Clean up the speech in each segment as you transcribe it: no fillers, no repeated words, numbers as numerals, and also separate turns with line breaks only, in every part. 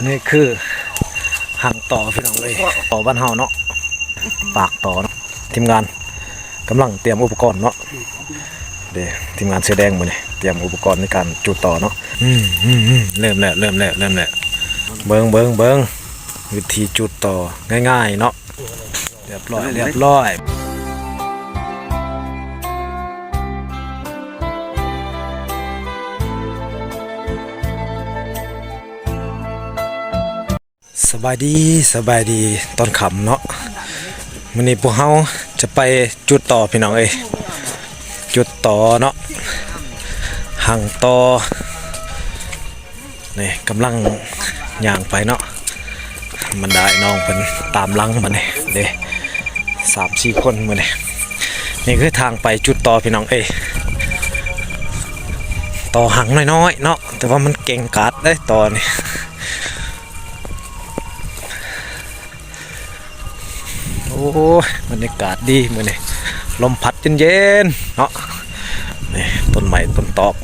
นี่คือหางต่อพี่น้องเลยต่อบ้านเฮาเนาะปากต่อเนาะทีมงานกำลังเตรียมอุปกรณ์เนาะเดี๋ยวทีมงานเสื้อแดงมาเนี่ยเตรียมอุปกรณ์ในการจุดต่อเนาะเริ่มแล้วเบิ้งวิธีจุดต่อง่ายๆเนาะเรียบร้อยสบายดีตอนค่ำเนาะวันนี้พวกเราจะไปจุดต่อพี่น้องจุดต่อเนาะห่างต่อนี่กำลังย่างไปเนาะมันได้น้องเพิ่นตามหลังมาเนี่ยเด้3-4 คนมาเนี่ยนี่คือทางไปจุดต่อพี่น้องต่อห่างน้อยๆเนาะแต่ว่ามันเก่งกาดได้ต่อนี่โอ้บรรยากาศดีมื้อนี้ลมพัดเย็นๆเนาะนี่ต้นไม้ต้นตอก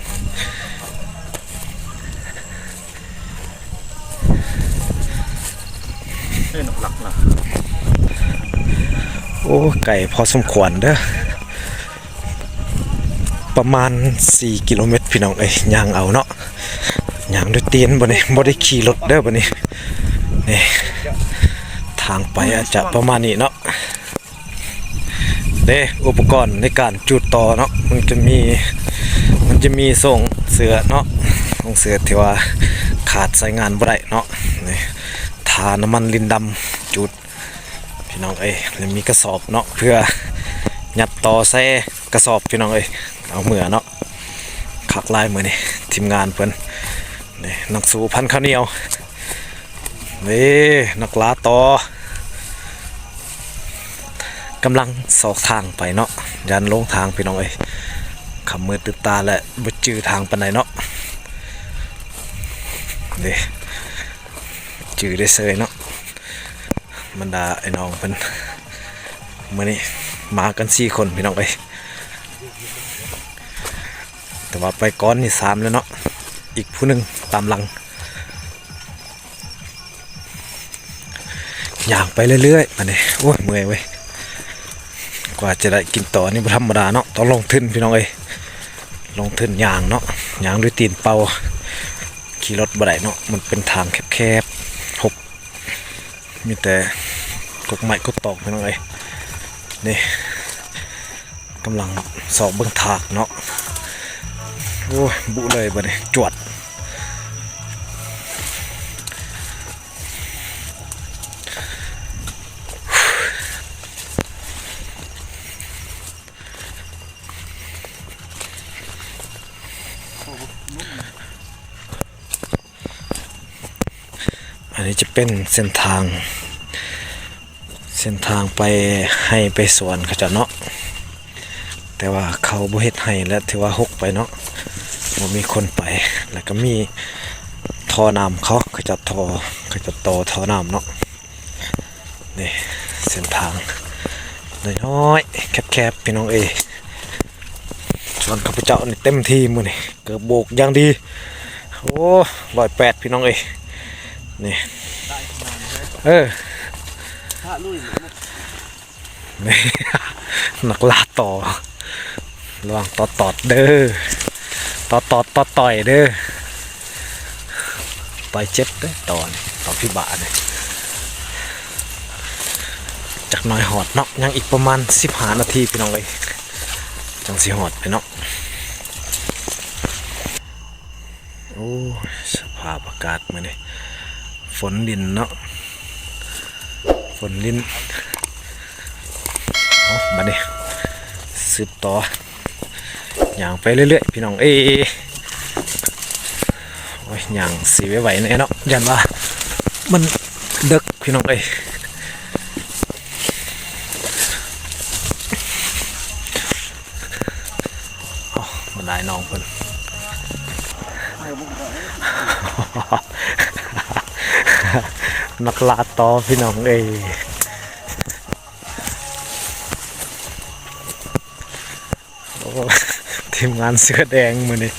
โอ้ไก่พอสมควรเด้อประมาณ4 กิโลเมตรพี่น้องย่างเอาเนาะย่างด้วยตีนบ่ได้ขี่รถเด้อบ่นี่ทางไปอาจจะประมาณนี้เนาะอุปกรณ์ในการจุดต่อเนาะมันจะมีส่งเสือเนาะส่งเสือที่ว่าขาดใช้งานบ่ได้เนาะนี่ทาน้ำมันลินดำจุดพี่น้องแล้วมีกระสอบเนาะเพื่อยัดต่อใส่กระสอบพี่น้องเอาเมื่อเนาะขักลายมือนี่ทีมงานเพิ่นนี่นักสู้พันข้าวเหนียวนักลาต่อกำลังสอกทางไปเนาะยันลงทางพี่น้องขับมือตื่นตาและบ่จื้อทางปานใดเนาะจื้อได้เซยเนาะบรรดาไอ้น้องเพิ่นมื้อนี้มากัน4 คนพี่น้องแต่ว่าไปก้อนนี่3แล้วเนาะอีกผู้หนึงตามหลังย่างไปเรื่อยๆอันนี้โอ้ยเมื่อยเว้ยกว่าจะได้กินต่อนี่บ่ธรรมดาเนาะต้องลงทุนพี่น้องลงทุนย่างเนาะย่างด้วยตีนเปล่าขี่รถบ่ได้เนาะมันเป็นทางแคบๆหกมีแต่กกไม้กกตอกพี่น้องนี่กำลังสอบเบิ่งทากเนาะโอ้ยบุเลยบ่นี่จวดอันนี้จะเป็นเส้นทางไปให้ไปสวนเขาจะเนาะแต่ว่าเขาบ่เฮ็ดให้และถือว่าหกไปเนาะบ่มีคนไปแล้วก็มีท่อน้ำเขาจะต่อท่อน้ำเนาะนี่เส้นทางน้อยๆแคบๆพี่น้องส่วนข้าพเจ้านี่เต็มที่มื้อนี่เกือบโบกอย่างดีโอ้108พี่น้องนี่นี่นักล่าต่อระวังตอดเด้อต่อยเด้อต่อยเจ็บเด้อต่อพี่บาเนี่ยจากน้อยหอดเนาะยังอีกประมาณ15 นาทีพี่น้องจังสิหอดไปเนาะโอ้สภาพอากาศมื้อนี้ฝนดินเนาะฝนลิ้นมาดิสืบต่ออย่างไปเรื่อยๆพี่น้องโอ้ยอย่างสีไว้ๆเนี่ยเนาะยันว่ามันดึกพี่น้องมันได้น้องเพิ่นนักลาต่อพี่น้องทีมงานเสื้อแดงมือนี่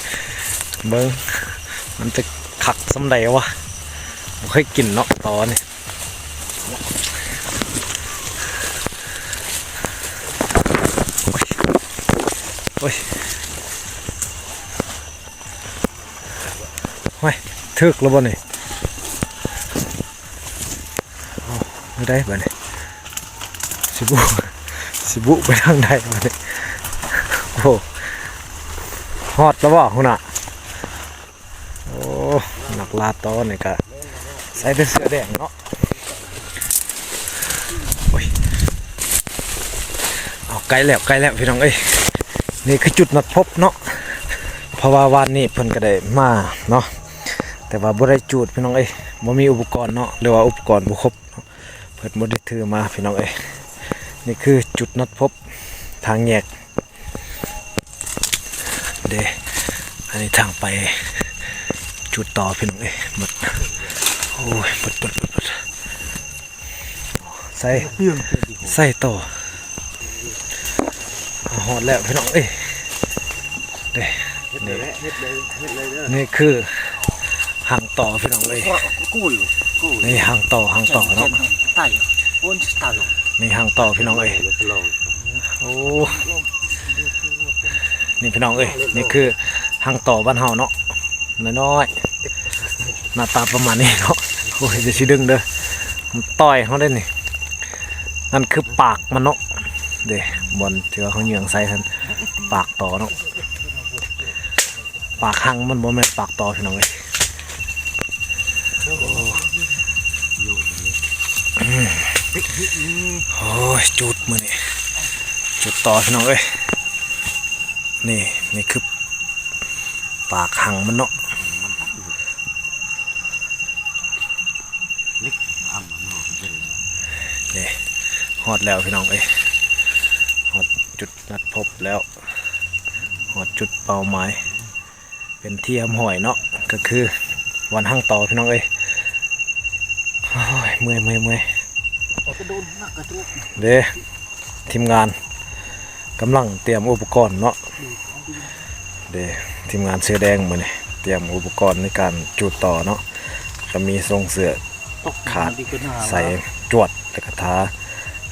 เบิ้งมันจะขักสำใดวะ บ่เคยกินเนาะตอนี่โอ้ยโอ้ยถึกแล้วบ่นี่ไม่ได้บ่นี่สิบุไปทางใดบ่นี่โอ้ฮอดแล้วบ่คุณน่ะโอ้หนักลาตอนี่ก็ใส่แต่เสื้อแดงเนาะโอ้ยเอาใกล้แล้วพี่น้องเอ้ยนี่คือจุดนัดพบเนาะเพราะว่าวันนี้เพิ่นก็ได้มาเนาะแต่ว่าบ่ได้จุดพี่น้องเอ้ยบ่มีอุปกรณ์เนาะหรือว่าอุปกรณ์บ่ครบเพิ่นบ่ได้ถือมาพี่น้องเอ้ยนี่คือจุดนัดพบทางแยกเด้อันนี้ทางไปจุดต่อพี่น้องเอ้ยหมดโอ้ยหมดใส่ต่อหอดแล้วพี่น้องเอ้ยเด้นี่คือหางต่อพี่น้องเอ้ยนี่หางต่อเนาะนี่หางต่อพี่น้องเอ้ยโอ้นี่พี่น้องเอ้ยนี่คือหางต่อบ้านเฮาเนาะน้อยๆหน้าตาประมาณนี้เนาะโอ้ยจะสิดึงเด้อมันต่อยเขาได้นี่นั่นคือปากมันเนาะเด้บอลที่ว่าเขาเหยื่องใส่ทันปากต่อเนาะปากหังมันบ่แม่นปากต่อพี่น้องเอ้ยโอ้ยจุดมือนี่จุดต่อพี่น้องเอ้ยนี่คือปากหังมันเนาะนี่ฮอดแล้วพี่น้องเอ้ยฮอดจุดนัดพบแล้วฮอดจุดเป้าหมายเป็นที่อำหอยเนาะก็คือวันห้างต่อพี่น้องเอ้ยโอ้ยเมื่อยเด้ทีมงานกำลังเตรียมอุปกรณ์เนาะเด้ทีมงานเสื้อแดงมาเนี่ยเตรียมอุปกรณ์ในการจุดต่อเนาะก็มีทรงเสื้อขาดใส่จวดและกระทา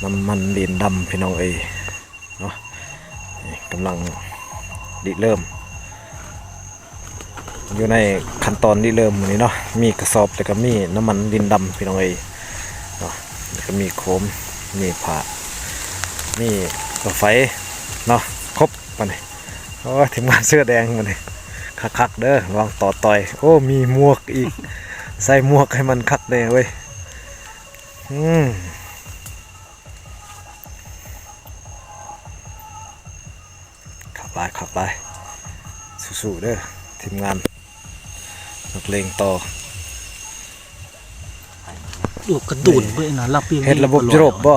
น้ำมันดินดำพี่น้องเอ้ยเนาะกำลังดิเริ่มอยู่ในขั้นตอนดิเริ่มนี้เนาะมีกระสอบแล้วก็มีน้ำมันดินดำพี่น้องเอ้ยเนาะแล้วก็มีโคมมีผ้ามีรถไฟเนาะครบมาเนี่ยโอ้ทีมงานเสื้อแดงมาเนี่ยคักๆเด้อลองต่อยโอ้มีหมวกอีกใส่หมวกให้มันคักเลยเว้ยขับไปสู้ๆเด้อทีมงานนักเลงต่อ
ลูกกระตุนเว้ยนะรับเพียง
เฮ็ดระบบจรบบ่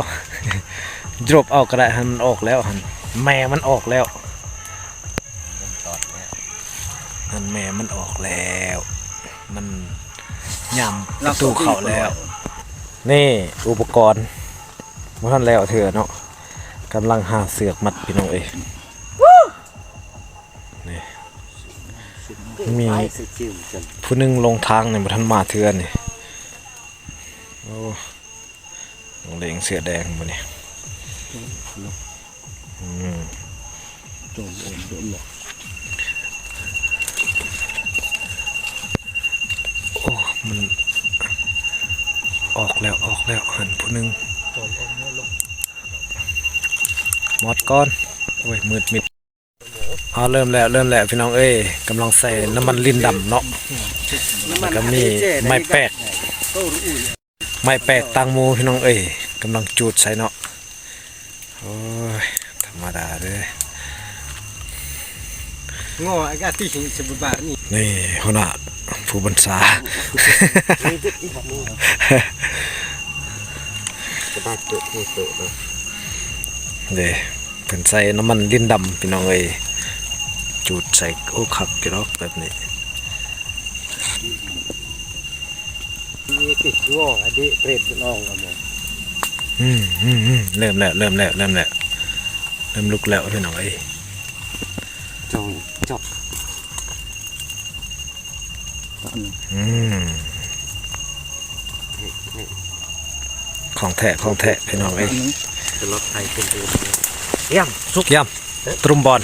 จรบเอาก็ได้หันออกแล้วหันแม่มันออกแล้วหันแม่มันออกแล้วมันย่ำประตูเข้าแล้วนี่อุปกรณ์มันทันแล้วเถื่อเนาะกำลังหาเสือกมัดพี่น้องเอ้ยนี่มีผู้นึงลงทางในบ่ทันมาเถื่อนี่โอ้ลงเลงเสือแดงบ่นี่โอ้มันออกแล้วหันผู้นึงหมดก้อนโอ้ยมืดมิดเริ่มแล้วพี่น้องเอ้ยกำลังใส่น้ำมันลิ้นดำเนาะแล้วก็มีไม้แปลกตังมูพี่น้องเอ้ยกำลังจูดใส่เนาะโอ้ยธรรมดาเลย
งอไอ้กะที่สมบูรณ์แบบ
นี่หัวหน้าผู้บัญชาเด้เพิ่นใส่น้ำมันลิ้นดำพี่น้องเอ้ยจูดใส่โอ้ขับกี่รอบแบบนี้
นี่ติดงอไอ้ดิเปรตน้องอะมั้ง
เริ่มแล้วเริ่มลุกแล้วพี่น้องเอ้ย
จบ
ของแท้ของแท้พี่น้องเอ้ย
จะรถไทยเป็นตัวเยี่ยมสุก
ย่ำตรุมบอล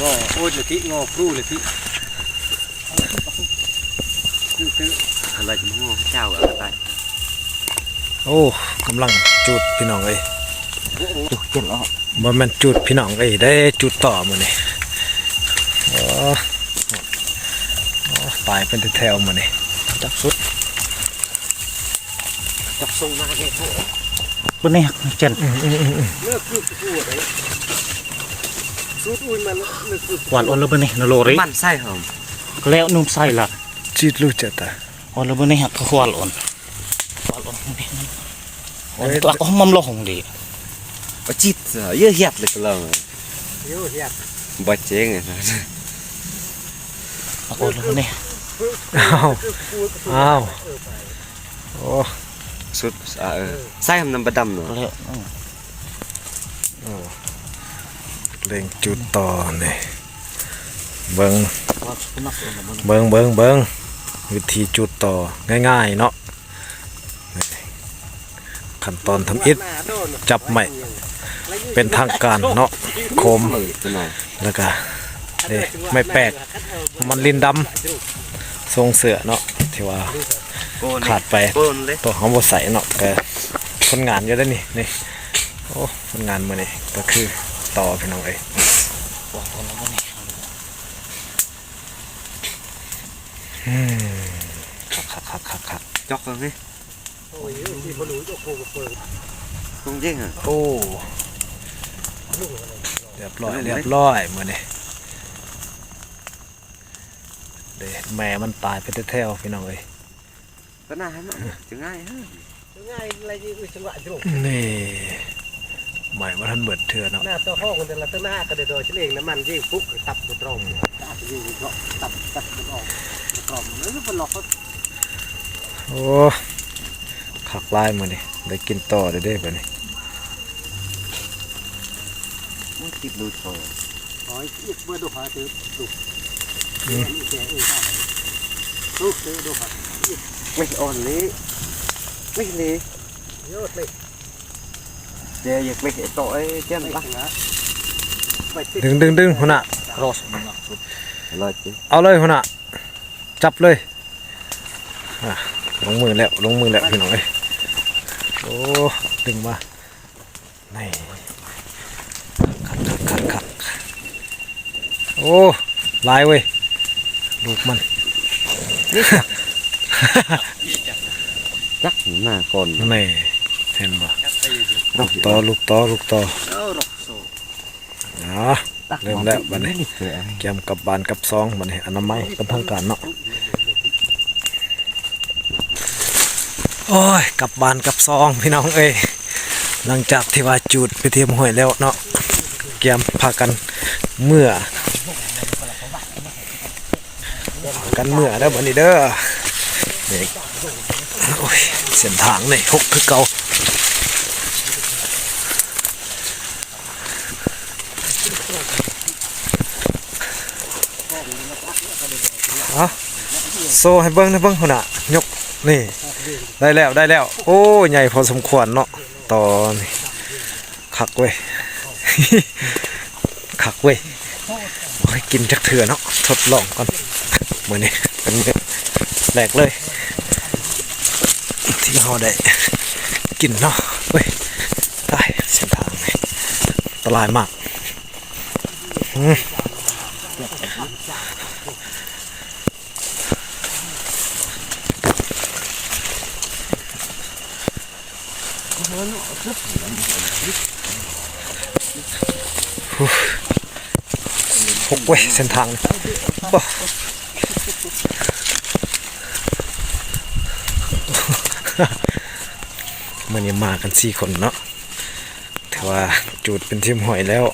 งอโอ้ยเลยที่งอครูเลยที่ซื้ออะไรจะมางอเจ้าอะไรไป
โอ้กำลังจุดพี่น้องเอ้ย
จุกเจ็บแล้ว
บ่แม่นจุดพี่น้องเอ้ยได้จุดต่อมื้อนี้โอ้ตายเป็นแถวๆมื้อนี้จับสุด
จับทรงมาแค่พวก
bên này chân
เลิกคือพูดอะไรสูดอุ้ยมันเลิกคือ
quản ôn là bên này nó lồ đấy
มันไส้หอม
leo nung say là
จิตรู้จักตา
ôn là bên này cái quản ôn bên này ôn là có mâm lồng đi
จิตเยอะแยะเลยก็เลยเยอะแยะบัดเจ๊งไง
ôn là bên này
อ้าวโอ้
สุดไส้มันประดำเนาะ
leo
เร่งจุดต่อนี่เบิ่ง
cái nắp ôn là bên
เบิ่งวิธีจุดต่อง่ายๆเนาะนี่ขั้นตอนทำอิฐจับใหม่เป็นทางการเนาะโคมแล้วก็นี่ไม่แปลกมันลินดำทรงเสือเนาะที่ว่าขาดไปตัวของบใส่เนาะก็คนงานเยอะแล้วนี่โอ้คนงานมานี่ก็คือต่อพี่น้องเอ้ย
quản ôn là bên này
คัก
จอกกันไหมโอ้ยที่พอรู้จะโคกเปิดตรงจริงอ่ะ
โอ้เรียบร้อยมื้อนี้เด้แม่มันตายไปแท้ๆพี่น้องเอ้ย
ก็น่าให้มันจะง่ายฮะจะง่ายอะไรที่จังหวะจุก
นี่ใหม่ว่าท่านเบิดเถื่อเนาะ
หน้าตัวห้องคนแต่ละตัวหน้าก็ได้โดยเฉลี่ยน้ำมันยิ่งปุ๊บตับกระตรองยิ่งก็ตับกระตรองแล้วมันหลอกเขา
โอ้ขักลายมื้อนี้ได้กินต่อได้เด้บัดนี้
ติดดูโชว์อ๋ออีกเบอร์ดูหาตื้อดูนี่แกดูตื้อดูหาไม่อ่อนเลยไม่เลยยอดเลยเดี๋ยวอยากไปเห็นต่อไอ้เจ้าบ้างนะ
ดึงหัวหน้า
cross mình ngọc
อะไรจี
เอาเลยหัวหน้าจับเลยอ่ะลงมือแล้วพี่น้องเอ้ยโอ้ดึงมานี่คักโอ้ลายเว้ยลูกมัน
จักหน้าก่อน
นี่เห็นบ่ลูกต่ออ๋อเริ่มแล้วบัดนี้แกมกับบานกับซองบัดนี้อนามัยเป็นทางการเนาะโอ้ยกับบานกับซองพี่น้องเอ้ยหลังจากที่ว่าจุดไปเทียมห้วยแล้วเนาะแกมพากันเมื่อแล้วบัดนี้เด้อนี่โอ้ยเส้นทางนี่หกคือเก่าโซ่ให้เบิ้งหัวหน้ายกนี่ได้แล้วโอ้ใหญ่พอสมควรเนาะตอนนี้คักเว้ย โอ้ยกินจักเถื่อเนาะทดลองก่อนมื้อนี้เป็นมื้อแรกเลยที่เราได้กินเนาะเว้ยได้เส้นทางนี่อันตรายมากหกเว้ยเส้นทางบ่มื่อนี้มากัน4 คนเนาะถือว่าจุดเป็นทีมหอยแล้ว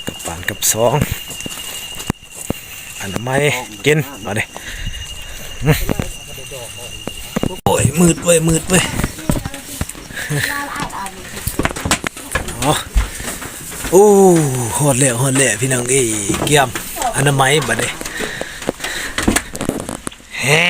กับปานกับซองอนามัยกินมาดิโอ้ยมืดเว้ยอ๋อโอ้หอดแล้วพี่น้องเอ้ยเกี่ยมอนามัยบัดนี้แฮ่